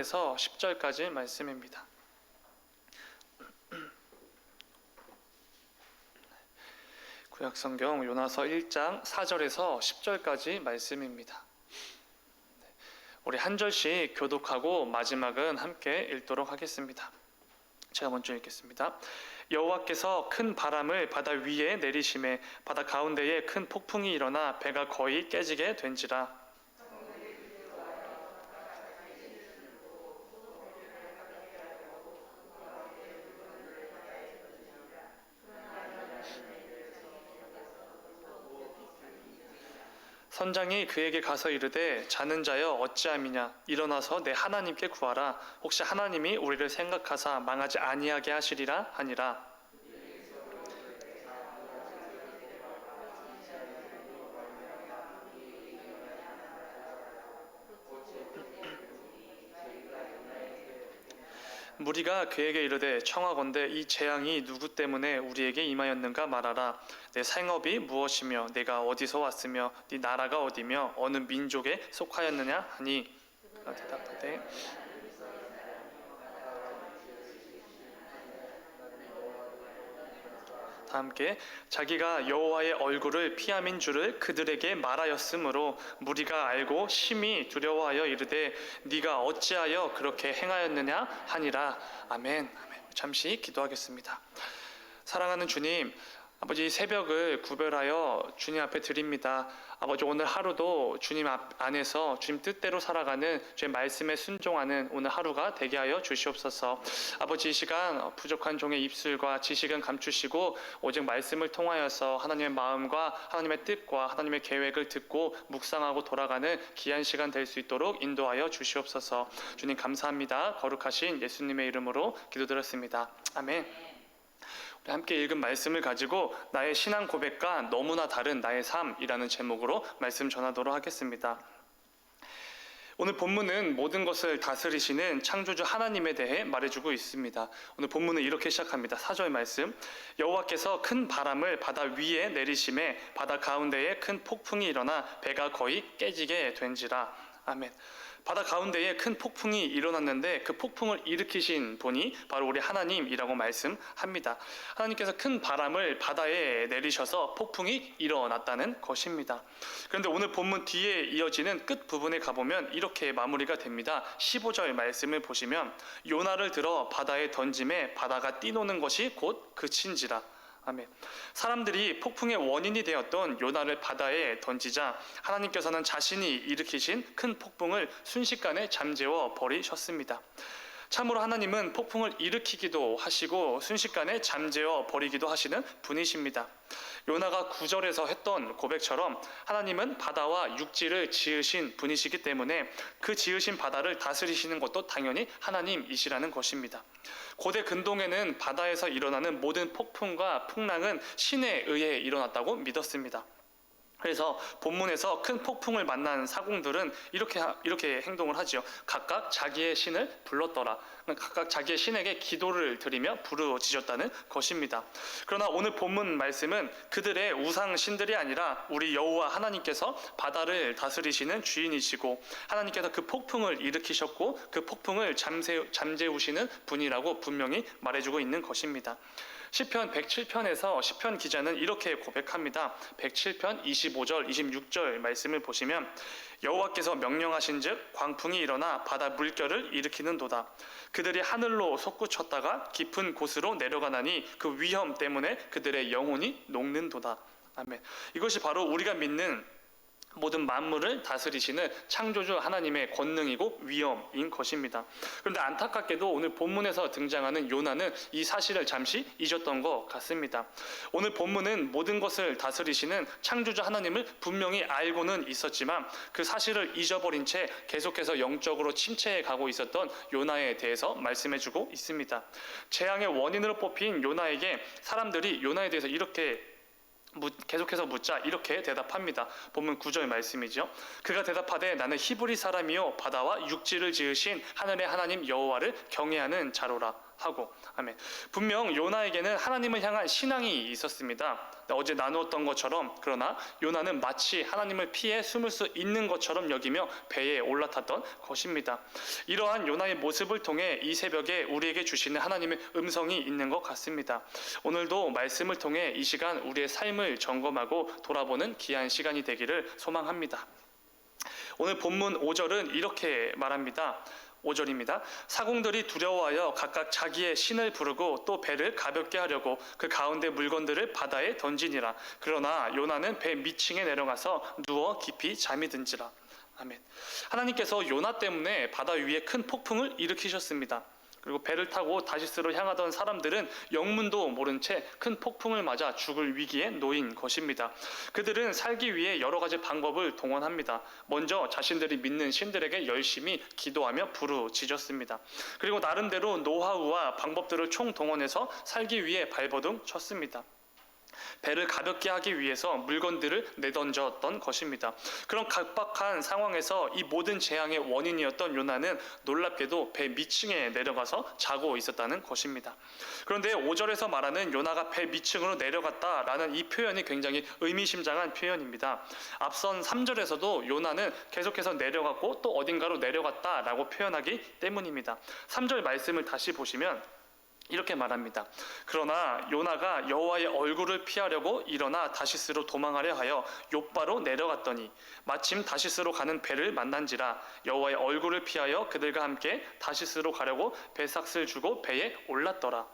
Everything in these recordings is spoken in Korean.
에서 10절까지 말씀입니다. 구약성경 요나서 1장 4절에서 10절까지 말씀입니다. 우리 한 절씩 교독하고 마지막은 함께 읽도록 하겠습니다. 제가 먼저 읽겠습니다. 여호와께서 큰 바람을 바다 위에 내리심에 바다 가운데에 큰 폭풍이 일어나 배가 거의 깨지게 된지라. 선장이 그에게 가서 이르되 자는 자여 어찌함이냐 일어나서 내 하나님께 구하라 혹시 하나님이 우리를 생각하사 망하지 아니하게 하시리라 하니라. 무리가 그에게 이르되 청하건대 이 재앙이 누구 때문에 우리에게 임하였는가 말하라. 내 생업이 무엇이며 내가 어디서 왔으며 네 나라가 어디며 어느 민족에 속하였느냐 하니 그가 대답하되 다 함께 자기가 여호와의 얼굴을 피함인 줄을 그들에게 말하였으므로 무리가 알고 심히 두려워하여 이르되 네가 어찌하여 그렇게 행하였느냐 하니라. 아멘. 잠시 기도하겠습니다. 사랑하는 주님, 아버지 새벽을 구별하여 주님 앞에 드립니다. 아버지 오늘 하루도 주님 안에서 주님 뜻대로 살아가는 주의 말씀에 순종하는 오늘 하루가 되게 하여 주시옵소서. 아버지 이 시간 부족한 종의 입술과 지식은 감추시고 오직 말씀을 통하여서 하나님의 마음과 하나님의 뜻과 하나님의 계획을 듣고 묵상하고 돌아가는 귀한 시간 될 수 있도록 인도하여 주시옵소서. 주님 감사합니다. 거룩하신 예수님의 이름으로 기도드렸습니다. 아멘. 우리 함께 읽은 말씀을 가지고 나의 신앙 고백과 너무나 다른 나의 삶이라는 제목으로 말씀 전하도록 하겠습니다. 오늘 본문은 모든 것을 다스리시는 창조주 하나님에 대해 말해주고 있습니다. 오늘 본문은 이렇게 시작합니다. 4절 말씀. 여호와께서 큰 바람을 바다 위에 내리심에 바다 가운데에 큰 폭풍이 일어나 배가 거의 깨지게 된지라. 아멘. 바다 가운데에 큰 폭풍이 일어났는데 그 폭풍을 일으키신 분이 바로 우리 하나님이라고 말씀합니다. 하나님께서 큰 바람을 바다에 내리셔서 폭풍이 일어났다는 것입니다. 그런데 오늘 본문 뒤에 이어지는 끝 부분에 가보면 이렇게 마무리가 됩니다. 15절 말씀을 보시면 요나를 들어 바다에 던짐에 바다가 뛰노는 것이 곧 그친지라. 아멘. 사람들이 폭풍의 원인이 되었던 요나를 바다에 던지자 하나님께서는 자신이 일으키신 큰 폭풍을 순식간에 잠재워 버리셨습니다. 참으로 하나님은 폭풍을 일으키기도 하시고 순식간에 잠재워 버리기도 하시는 분이십니다. 요나가 9절에서 했던 고백처럼 하나님은 바다와 육지를 지으신 분이시기 때문에 그 지으신 바다를 다스리시는 것도 당연히 하나님이시라는 것입니다. 고대 근동에는 바다에서 일어나는 모든 폭풍과 풍랑은 신에 의해 일어났다고 믿었습니다. 그래서 본문에서 큰 폭풍을 만난 사공들은 이렇게 행동을 하지요. 각각 자기의 신을 불렀더라. 각각 자기의 신에게 기도를 드리며 부르짖었다는 것입니다. 그러나 오늘 본문 말씀은 그들의 우상 신들이 아니라 우리 여호와 하나님께서 바다를 다스리시는 주인이시고 하나님께서 그 폭풍을 일으키셨고 그 폭풍을 잠재우시는 분이라고 분명히 말해주고 있는 것입니다. 시편 107편에서 시편 기자는 이렇게 고백합니다. 107편 25절 26절 말씀을 보시면 여호와께서 명령하신즉 광풍이 일어나 바다 물결을 일으키는도다. 그들이 하늘로 솟구쳤다가 깊은 곳으로 내려가나니 그 위험 때문에 그들의 영혼이 녹는도다. 아멘. 이것이 바로 우리가 믿는 모든 만물을 다스리시는 창조주 하나님의 권능이고 위엄인 것입니다. 그런데 안타깝게도 오늘 본문에서 등장하는 요나는 이 사실을 잠시 잊었던 것 같습니다. 오늘 본문은 모든 것을 다스리시는 창조주 하나님을 분명히 알고는 있었지만 그 사실을 잊어버린 채 계속해서 영적으로 침체해 가고 있었던 요나에 대해서 말씀해주고 있습니다. 재앙의 원인으로 뽑힌 요나에게 사람들이 요나에 대해서 이렇게 계속해서 묻자 이렇게 대답합니다. 본문 9절 말씀이죠. 그가 대답하되 나는 히브리 사람이요 바다와 육지를 지으신 하늘의 하나님 여호와를 경외하는 자로라. 하고. 아멘. 분명 요나에게는 하나님을 향한 신앙이 있었습니다. 어제 나누었던 것처럼, 그러나 요나는 마치 하나님을 피해 숨을 수 있는 것처럼 여기며 배에 올라탔던 것입니다. 이러한 요나의 모습을 통해 이 새벽에 우리에게 주시는 하나님의 음성이 있는 것 같습니다. 오늘도 말씀을 통해 이 시간 우리의 삶을 점검하고 돌아보는 귀한 시간이 되기를 소망합니다. 오늘 본문 5절은 이렇게 말합니다. 5절입니다. 사공들이 두려워하여 각각 자기의 신을 부르고 또 배를 가볍게 하려고 그 가운데 물건들을 바다에 던지니라. 그러나 요나는 배 밑층에 내려가서 누워 깊이 잠이 든지라. 아멘. 하나님께서 요나 때문에 바다 위에 큰 폭풍을 일으키셨습니다. 그리고 배를 타고 다시스로 향하던 사람들은 영문도 모른 채 큰 폭풍을 맞아 죽을 위기에 놓인 것입니다. 그들은 살기 위해 여러 가지 방법을 동원합니다. 먼저 자신들이 믿는 신들에게 열심히 기도하며 부르짖었습니다. 그리고 나름대로 노하우와 방법들을 총동원해서 살기 위해 발버둥 쳤습니다. 배를 가볍게 하기 위해서 물건들을 내던졌던 것입니다. 그런 각박한 상황에서 이 모든 재앙의 원인이었던 요나는 놀랍게도 배 밑층에 내려가서 자고 있었다는 것입니다. 그런데 5절에서 말하는 요나가 배 밑층으로 내려갔다라는 이 표현이 굉장히 의미심장한 표현입니다. 앞선 3절에서도 요나는 계속해서 내려갔고 또 어딘가로 내려갔다라고 표현하기 때문입니다. 3절 말씀을 다시 보시면 이렇게 말합니다. 그러나 요나가 여호와의 얼굴을 피하려고 일어나 다시스로 도망하려 하여 욥바로 내려갔더니 마침 다시스로 가는 배를 만난지라. 여호와의 얼굴을 피하여 그들과 함께 다시스로 가려고 배삭을 주고 배에 올랐더라.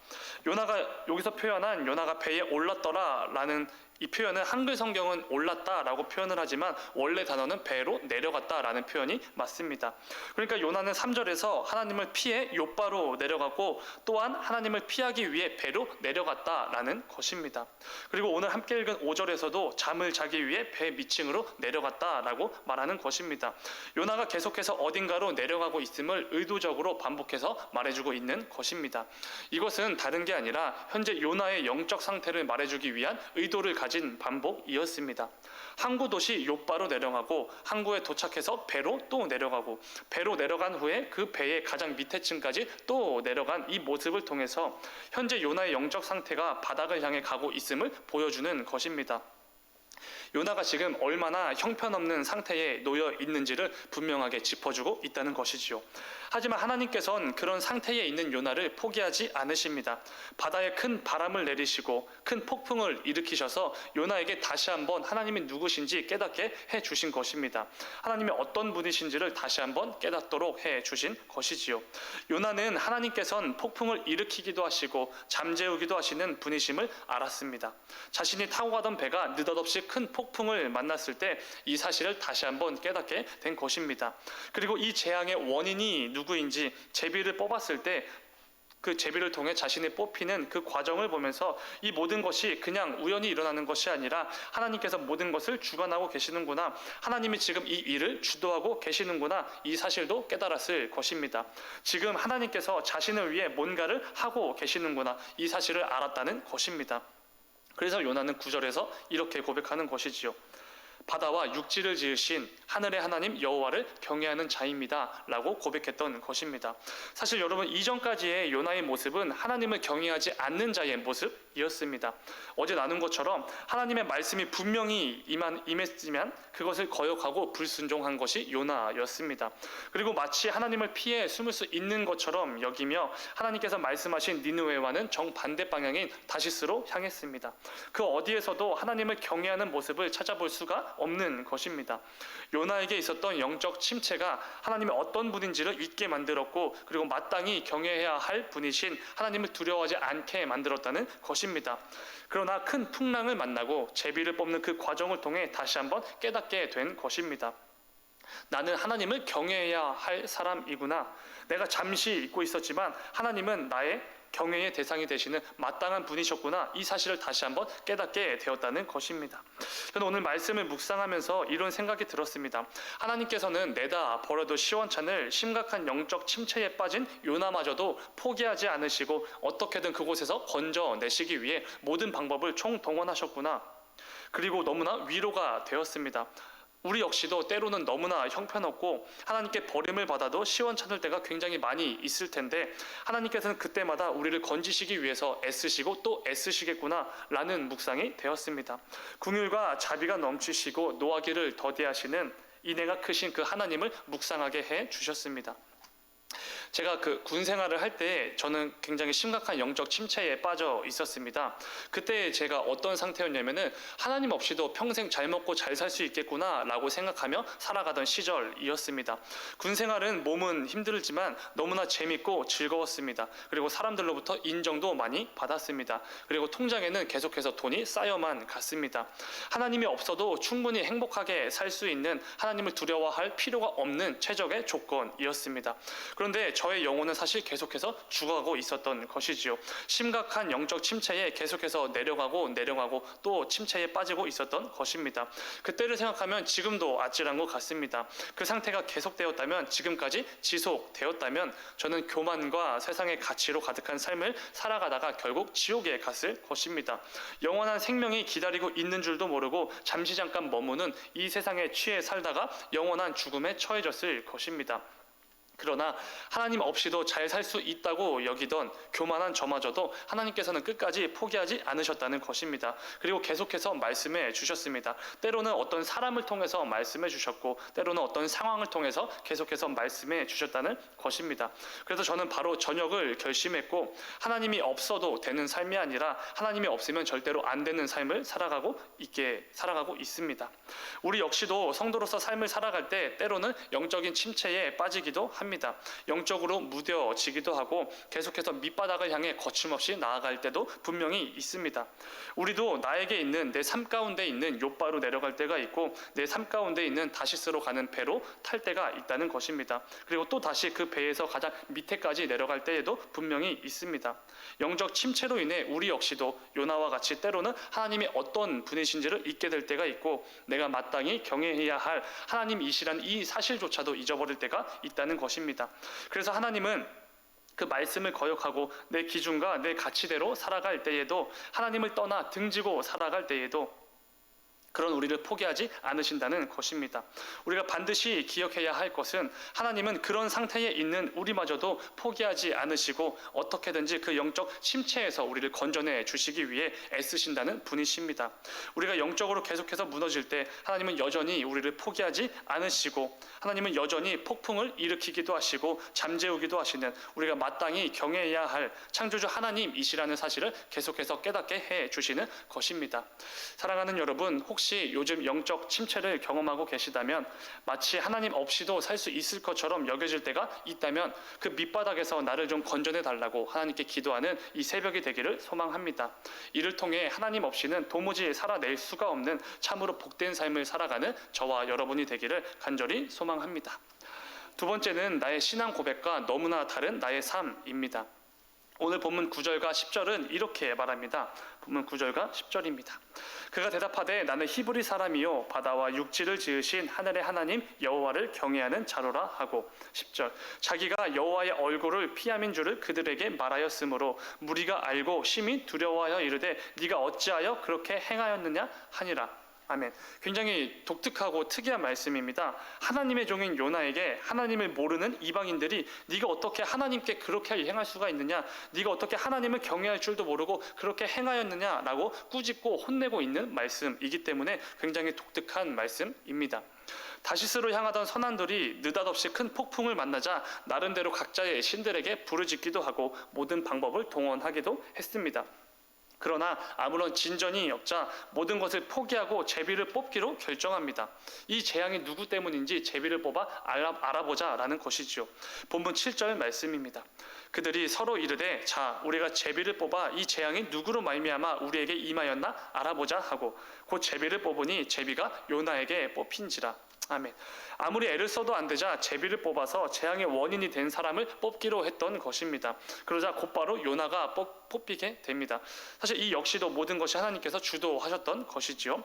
요나가 여기서 표현한 요나가 배에 올랐더라라는 이 표현은 한글 성경은 올랐다라고 표현을 하지만 원래 단어는 배로 내려갔다라는 표현이 맞습니다. 그러니까 요나는 3절에서 하나님을 피해 욥바로 내려갔고 또한 하나님을 피하기 위해 배로 내려갔다라는 것입니다. 그리고 오늘 함께 읽은 5절에서도 잠을 자기 위해 배 밑층으로 내려갔다라고 말하는 것입니다. 요나가 계속해서 어딘가로 내려가고 있음을 의도적으로 반복해서 말해주고 있는 것입니다. 이것은 다른 게 아니라 현재 요나의 영적 상태를 말해주기 위한 의도를 가진 반복이었습니다. 항구 도시 욥바로 내려가고 항구에 도착해서 배로 또 내려가고 배로 내려간 후에 그 배의 가장 밑에 층까지 또 내려간 이 모습을 통해서 현재 요나의 영적 상태가 바닥을 향해 가고 있음을 보여주는 것입니다. 요나가 지금 얼마나 형편없는 상태에 놓여 있는지를 분명하게 짚어주고 있다는 것이지요. 하지만 하나님께서는 그런 상태에 있는 요나를 포기하지 않으십니다. 바다에 큰 바람을 내리시고 큰 폭풍을 일으키셔서 요나에게 다시 한번 하나님이 누구신지 깨닫게 해주신 것입니다. 하나님이 어떤 분이신지를 다시 한번 깨닫도록 해주신 것이지요. 요나는 하나님께서는 폭풍을 일으키기도 하시고 잠재우기도 하시는 분이심을 알았습니다. 자신이 타고 가던 배가 느닷없이 큰 폭풍을 만났을 때 이 사실을 다시 한번 깨닫게 된 것입니다. 그리고 이 재앙의 원인이 누구인지 제비를 뽑았을 때 그 제비를 통해 자신이 뽑히는 그 과정을 보면서 이 모든 것이 그냥 우연히 일어나는 것이 아니라 하나님께서 모든 것을 주관하고 계시는구나, 하나님이 지금 이 일을 주도하고 계시는구나, 이 사실도 깨달았을 것입니다. 지금 하나님께서 자신을 위해 뭔가를 하고 계시는구나, 이 사실을 알았다는 것입니다. 그래서 요나는 9절에서 이렇게 고백하는 것이지요. 바다와 육지를 지으신 하늘의 하나님 여호와를 경외하는 자입니다 라고 고백했던 것입니다. 사실 여러분, 이전까지의 요나의 모습은 하나님을 경외하지 않는 자의 모습이었습니다. 어제 나눈 것처럼 하나님의 말씀이 분명히 임했지만 그것을 거역하고 불순종한 것이 요나였습니다. 그리고 마치 하나님을 피해 숨을 수 있는 것처럼 여기며 하나님께서 말씀하신 니느웨와는 정반대 방향인 다시스로 향했습니다. 그 어디에서도 하나님을 경외하는 모습을 찾아볼 수가 없는 것입니다. 요나에게 있었던 영적 침체가 하나님의 어떤 분인지를 잊게 만들었고, 그리고 마땅히 경외해야 할 분이신 하나님을 두려워하지 않게 만들었다는 것입니다. 그러나 큰 풍랑을 만나고 제비를 뽑는 그 과정을 통해 다시 한번 깨닫게 된 것입니다. 나는 하나님을 경외해야 할 사람이구나. 내가 잠시 잊고 있었지만 하나님은 나의 경외의 대상이 되시는 마땅한 분이셨구나, 이 사실을 다시 한번 깨닫게 되었다는 것입니다. 저는 오늘 말씀을 묵상하면서 이런 생각이 들었습니다. 하나님께서는 내다 버려도 시원찮을 심각한 영적 침체에 빠진 요나마저도 포기하지 않으시고 어떻게든 그곳에서 건져내시기 위해 모든 방법을 총동원하셨구나. 그리고 너무나 위로가 되었습니다. 우리 역시도 때로는 너무나 형편없고 하나님께 버림을 받아도 시원찮을 때가 굉장히 많이 있을 텐데, 하나님께서는 그때마다 우리를 건지시기 위해서 애쓰시고 또 애쓰시겠구나 라는 묵상이 되었습니다. 긍휼과 자비가 넘치시고 노하기를 더디하시는 인애가 크신 그 하나님을 묵상하게 해 주셨습니다. 제가 그 군 생활을 할 때 저는 굉장히 심각한 영적 침체에 빠져 있었습니다. 그때 제가 어떤 상태였냐면은 하나님 없이도 평생 잘 먹고 잘 살 수 있겠구나 라고 생각하며 살아가던 시절이었습니다. 군 생활은 몸은 힘들지만 너무나 재밌고 즐거웠습니다. 그리고 사람들로부터 인정도 많이 받았습니다. 그리고 통장에는 계속해서 돈이 쌓여만 갔습니다. 하나님이 없어도 충분히 행복하게 살 수 있는, 하나님을 두려워할 필요가 없는 최적의 조건이었습니다. 그런데 저의 영혼은 사실 계속해서 죽어가고 있었던 것이지요. 심각한 영적 침체에 계속해서 내려가고 또 침체에 빠지고 있었던 것입니다. 그때를 생각하면 지금도 아찔한 것 같습니다. 그 상태가 계속되었다면, 지금까지 지속되었다면 저는 교만과 세상의 가치로 가득한 삶을 살아가다가 결국 지옥에 갔을 것입니다. 영원한 생명이 기다리고 있는 줄도 모르고 잠시 잠깐 머무는 이 세상에 취해 살다가 영원한 죽음에 처해졌을 것입니다. 그러나 하나님 없이도 잘 살 수 있다고 여기던 교만한 저마저도 하나님께서는 끝까지 포기하지 않으셨다는 것입니다. 그리고 계속해서 말씀해 주셨습니다. 때로는 어떤 사람을 통해서 말씀해 주셨고, 때로는 어떤 상황을 통해서 계속해서 말씀해 주셨다는 것입니다. 그래서 저는 바로 전역을 결심했고, 하나님이 없어도 되는 삶이 아니라 하나님이 없으면 절대로 안 되는 삶을 살아가고 있습니다. 우리 역시도 성도로서 삶을 살아갈 때 때로는 영적인 침체에 빠지기도 합니다. 영적으로 무뎌지기도 하고 계속해서 밑바닥을 향해 거침없이 나아갈 때도 분명히 있습니다. 우리도 나에게 있는, 내 삶 가운데 있는 욥바로 내려갈 때가 있고, 내 삶 가운데 있는 다시스로 가는 배로 탈 때가 있다는 것입니다. 그리고 또 다시 그 배에서 가장 밑에까지 내려갈 때에도 분명히 있습니다. 영적 침체로 인해 우리 역시도 요나와 같이 때로는 하나님이 어떤 분이신지를 잊게 될 때가 있고, 내가 마땅히 경외해야 할 하나님이시란 이 사실조차도 잊어버릴 때가 있다는 것입니다. 그래서 하나님은 그 말씀을 거역하고 내 기준과 내 가치대로 살아갈 때에도, 하나님을 떠나 등지고 살아갈 때에도 그런 우리를 포기하지 않으신다는 것입니다. 우리가 반드시 기억해야 할 것은, 하나님은 그런 상태에 있는 우리마저도 포기하지 않으시고 어떻게든지 그 영적 침체에서 우리를 건져내 주시기 위해 애쓰신다는 분이십니다. 우리가 영적으로 계속해서 무너질 때 하나님은 여전히 우리를 포기하지 않으시고, 하나님은 여전히 폭풍을 일으키기도 하시고 잠재우기도 하시는, 우리가 마땅히 경외해야 할 창조주 하나님이시라는 사실을 계속해서 깨닫게 해 주시는 것입니다. 사랑하는 여러분, 혹시 요즘 영적 침체를 경험하고 계시다면, 마치 하나님 없이도 살 수 있을 것처럼 여겨질 때가 있다면, 그 밑바닥에서 나를 좀 건져내 달라고 하나님께 기도하는 이 새벽이 되기를 소망합니다. 이를 통해 하나님 없이는 도무지 살아낼 수가 없는 참으로 복된 삶을 살아가는 저와 여러분이 되기를 간절히 소망합니다. 두 번째는 나의 신앙 고백과 너무나 다른 나의 삶입니다. 오늘 본문 9절과 10절은 이렇게 말합니다. 본문 9절과 10절입니다. 그가 대답하되 나는 히브리 사람이요 바다와 육지를 지으신 하늘의 하나님 여호와를 경외하는 자로라 하고, 10절 자기가 여호와의 얼굴을 피함인 줄을 그들에게 말하였으므로 무리가 알고 심히 두려워하여 이르되 네가 어찌하여 그렇게 행하였느냐 하니라. 아멘. 굉장히 독특하고 특이한 말씀입니다. 하나님의 종인 요나에게 하나님을 모르는 이방인들이 네가 어떻게 하나님께 그렇게 행할 수가 있느냐, 네가 어떻게 하나님을 경외할 줄도 모르고 그렇게 행하였느냐라고 꾸짖고 혼내고 있는 말씀이기 때문에 굉장히 독특한 말씀입니다. 다시스로 향하던 선원들이 느닷없이 큰 폭풍을 만나자 나름대로 각자의 신들에게 부르짖기도 하고 모든 방법을 동원하기도 했습니다. 그러나 아무런 진전이 없자 모든 것을 포기하고 제비를 뽑기로 결정합니다. 이 재앙이 누구 때문인지 제비를 뽑아 알아보자라는 것이지요. 본문 7절 말씀입니다. 그들이 서로 이르되 자 우리가 제비를 뽑아 이 재앙이 누구로 말미암아 우리에게 임하였나 알아보자 하고 곧 제비를 뽑으니 제비가 요나에게 뽑힌지라. 아멘. 아무리 애를 써도 안 되자 제비를 뽑아서 재앙의 원인이 된 사람을 뽑기로 했던 것입니다. 그러자 곧바로 요나가 뽑히게 됩니다. 사실 이 역시도 모든 것이 하나님께서 주도하셨던 것이지요.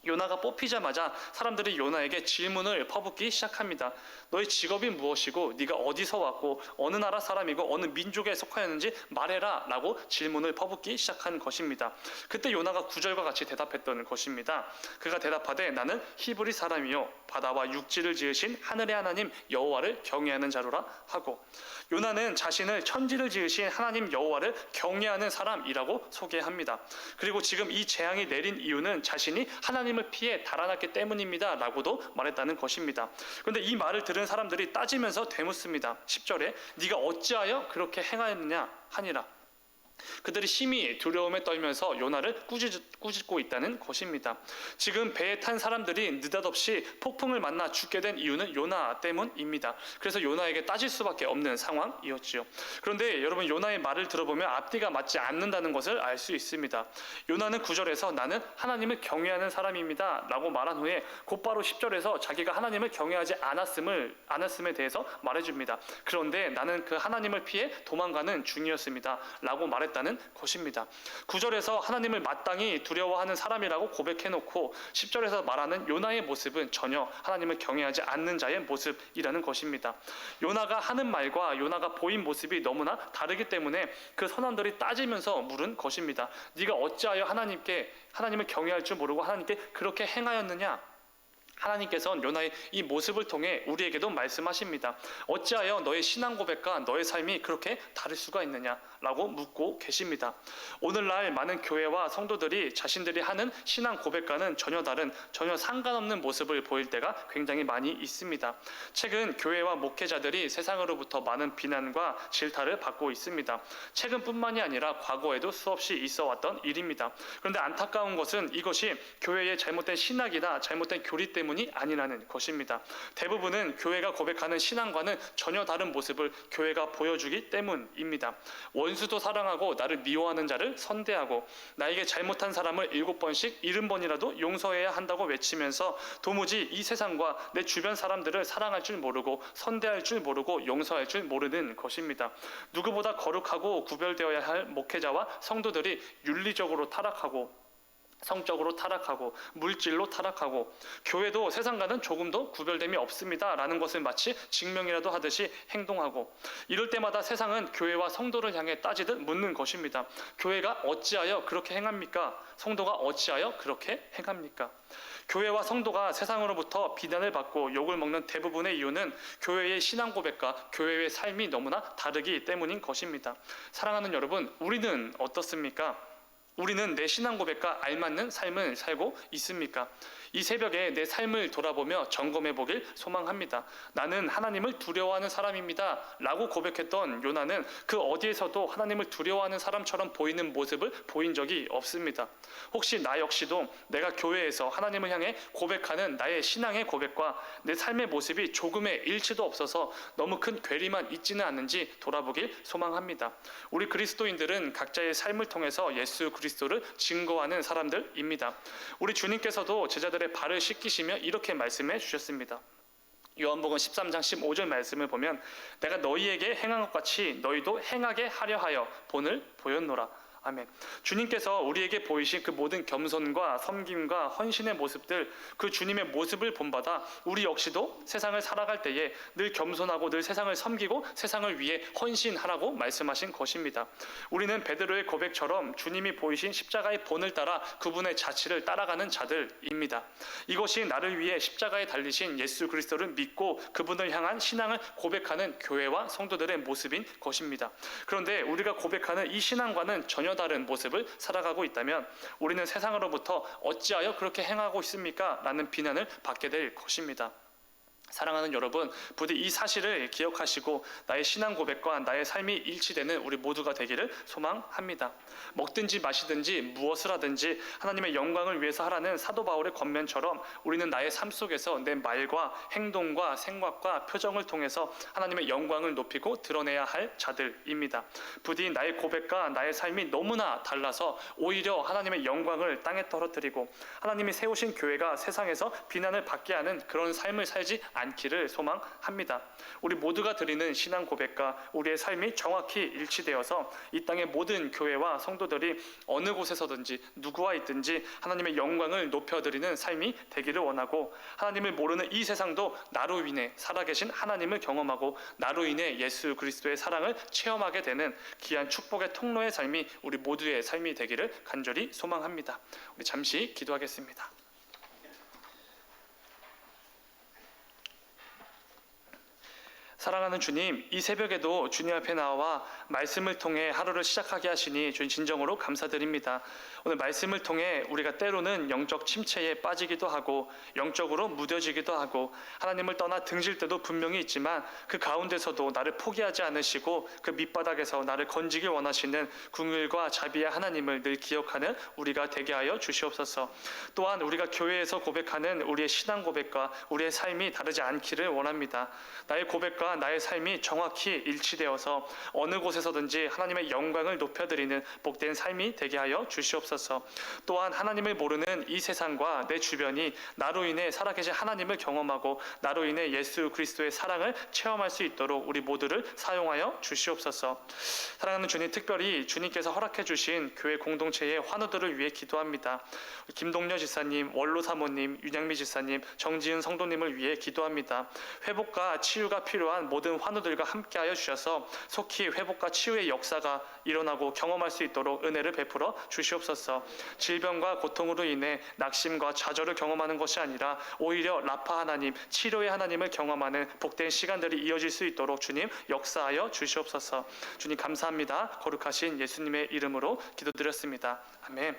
요나가 뽑히자마자 사람들이 요나에게 질문을 퍼붓기 시작합니다. 너의 직업이 무엇이고 네가 어디서 왔고 어느 나라 사람이고 어느 민족에 속하였는지 말해라 라고 질문을 퍼붓기 시작한 것입니다. 그때 요나가 9절과 같이 대답했던 것입니다. 그가 대답하되 나는 히브리 사람이요 바다와 육지를 지으신 하늘의 하나님 여호와를 경외하는 자로라 하고, 요나는 자신을 천지를 지으신 하나님 여호와를 경외하는 사람이라고 소개합니다. 그리고 지금 이 재앙이 내린 이유는 자신이 하나님을 피해 달아났기 때문입니다 라고도 말했다는 것입니다. 그런데 이 말을 들은 사람들이 따지면서 되묻습니다. 10절에 네가 어찌하여 그렇게 행하였느냐 하니라. 그들이 심히 두려움에 떨면서 요나를 꾸짖고 있다는 것입니다. 지금 배에 탄 사람들이 느닷없이 폭풍을 만나 죽게 된 이유는 요나 때문입니다. 그래서 요나에게 따질 수밖에 없는 상황이었지요. 그런데 여러분, 요나의 말을 들어보면 앞뒤가 맞지 않는다는 것을 알 수 있습니다. 요나는 9절에서 나는 하나님을 경외하는 사람입니다 라고 말한 후에 곧바로 10절에서 자기가 하나님을 경외하지 않았음에 대해서 말해줍니다. 그런데 나는 그 하나님을 피해 도망가는 중이었습니다 라고 말했다는 것입니다. 9절에서 하나님을 마땅히 두려워하는 사람이라고 고백해놓고 10절에서 말하는 요나의 모습은 전혀 하나님을 경외하지 않는 자의 모습이라는 것입니다. 요나가 하는 말과 요나가 보인 모습이 너무나 다르기 때문에 그 선원들이 따지면서 물은 것입니다. 네가 어찌하여 하나님을 경외할 줄 모르고 하나님께 그렇게 행하였느냐? 하나님께서는 요나의 이 모습을 통해 우리에게도 말씀하십니다. 어찌하여 너의 신앙 고백과 너의 삶이 그렇게 다를 수가 있느냐라고 묻고 계십니다. 오늘날 많은 교회와 성도들이 자신들이 하는 신앙 고백과는 전혀 상관없는 모습을 보일 때가 굉장히 많이 있습니다. 최근 교회와 목회자들이 세상으로부터 많은 비난과 질타를 받고 있습니다. 최근뿐만이 아니라 과거에도 수없이 있어 왔던 일입니다. 그런데 안타까운 것은 이것이 교회의 잘못된 신학이나 잘못된 교리 때문이 아니라는 것입니다. 대부분은 교회가 고백하는 신앙과는 전혀 다른 모습을 교회가 보여주기 때문입니다. 원수도 사랑하고 나를 미워하는 자를 선대하고 나에게 잘못한 사람을 7번씩 70번이라도 용서해야 한다고 외치면서 도무지 이 세상과 내 주변 사람들을 사랑할 줄 모르고 선대할 줄 모르고 용서할 줄 모르는 것입니다. 누구보다 거룩하고 구별되어야 할 목회자와 성도들이 윤리적으로 타락하고 성적으로 타락하고 물질로 타락하고 교회도 세상과는 조금도 구별됨이 없습니다 라는 것을 마치 증명이라도 하듯이 행동하고, 이럴 때마다 세상은 교회와 성도를 향해 따지듯 묻는 것입니다. 교회가 어찌하여 그렇게 행합니까? 성도가 어찌하여 그렇게 행합니까? 교회와 성도가 세상으로부터 비난을 받고 욕을 먹는 대부분의 이유는 교회의 신앙 고백과 교회의 삶이 너무나 다르기 때문인 것입니다. 사랑하는 여러분, 우리는 어떻습니까? 우리는 내 신앙 고백과 알맞는 삶을 살고 있습니까? 이 새벽에 내 삶을 돌아보며 점검해 보길 소망합니다. 나는 하나님을 두려워하는 사람입니다 라고 고백했던 요나는 그 어디에서도 하나님을 두려워하는 사람처럼 보이는 모습을 보인 적이 없습니다. 혹시 나 역시도 내가 교회에서 하나님을 향해 고백하는 나의 신앙의 고백과 내 삶의 모습이 조금의 일치도 없어서 너무 큰 괴리만 있지는 않는지 돌아보길 소망합니다. 우리 그리스도인들은 각자의 삶을 통해서 예수 그리스도를 증거하는 사람들입니다. 우리 주님께서도 제자들의 발을 씻기시며 이렇게 말씀해 주셨습니다. 요한복음 13장 15절 말씀을 보면 내가 너희에게 행한 것 같이 너희도 행하게 하려 하여 본을 보였노라. 아멘. 주님께서 우리에게 보이신 그 모든 겸손과 섬김과 헌신의 모습들, 그 주님의 모습을 본받아 우리 역시도 세상을 살아갈 때에 늘 겸손하고 늘 세상을 섬기고 세상을 위해 헌신하라고 말씀하신 것입니다. 우리는 베드로의 고백처럼 주님이 보이신 십자가의 본을 따라 그분의 자취를 따라가는 자들입니다. 이것이 나를 위해 십자가에 달리신 예수 그리스도를 믿고 그분을 향한 신앙을 고백하는 교회와 성도들의 모습인 것입니다. 그런데 우리가 고백하는 이 신앙과는 전혀 다른 모습을 살아가고 있다면 우리는 세상으로부터 어찌하여 그렇게 행하고 있습니까? 라는 비난을 받게 될 것입니다. 사랑하는 여러분, 부디 이 사실을 기억하시고 나의 신앙 고백과 나의 삶이 일치되는 우리 모두가 되기를 소망합니다. 먹든지 마시든지 무엇을 하든지 하나님의 영광을 위해서 하라는 사도 바울의 권면처럼 우리는 나의 삶 속에서 내 말과 행동과 생각과 표정을 통해서 하나님의 영광을 높이고 드러내야 할 자들입니다. 부디 나의 고백과 나의 삶이 너무나 달라서 오히려 하나님의 영광을 땅에 떨어뜨리고 하나님이 세우신 교회가 세상에서 비난을 받게 하는 그런 삶을 살지 않기를 소망합니다. 우리 모두가 드리는 신앙 고백과 우리의 삶이 정확히 일치되어서 이 땅의 모든 교회와 성도들이 어느 곳에서든지 누구와 있든지 하나님의 영광을 높여드리는 삶이 되기를 원하고, 하나님을 모르는 이 세상도 나로 인해 살아계신 하나님을 경험하고 나로 인해 예수 그리스도의 사랑을 체험하게 되는 귀한 축복의 통로의 삶이 우리 모두의 삶이 되기를 간절히 소망합니다. 우리 잠시 기도하겠습니다. 사랑하는 주님, 이 새벽에도 주님 앞에 나와 말씀을 통해 하루를 시작하게 하시니 주님 진정으로 감사드립니다. 오늘 말씀을 통해 우리가 때로는 영적 침체에 빠지기도 하고 영적으로 무뎌지기도 하고 하나님을 떠나 등질 때도 분명히 있지만, 그 가운데서도 나를 포기하지 않으시고 그 밑바닥에서 나를 건지길 원하시는 긍휼과 자비의 하나님을 늘 기억하는 우리가 되게 하여 주시옵소서. 또한 우리가 교회에서 고백하는 우리의 신앙 고백과 우리의 삶이 다르지 않기를 원합니다. 나의 고백과 나의 삶이 정확히 일치되어서 어느 곳에서든지 하나님의 영광을 높여드리는 복된 삶이 되게 하여 주시옵소서. 또한 하나님을 모르는 이 세상과 내 주변이 나로 인해 살아계신 하나님을 경험하고 나로 인해 예수 그리스도의 사랑을 체험할 수 있도록 우리 모두를 사용하여 주시옵소서. 사랑하는 주님, 특별히 주님께서 허락해 주신 교회 공동체의 환우들을 위해 기도합니다. 김동녀 지사님, 원로 사모님, 윤양미 지사님, 정지은 성도님을 위해 기도합니다. 회복과 치유가 필요한 모든 환우들과 함께하여 주셔서 속히 회복과 치유의 역사가 일어나고 경험할 수 있도록 은혜를 베풀어 주시옵소서. 질병과 고통으로 인해 낙심과 좌절을 경험하는 것이 아니라 오히려 라파 하나님, 치료의 하나님을 경험하는 복된 시간들이 이어질 수 있도록 주님 역사하여 주시옵소서. 주님 감사합니다. 거룩하신 예수님의 이름으로 기도드렸습니다. 아멘.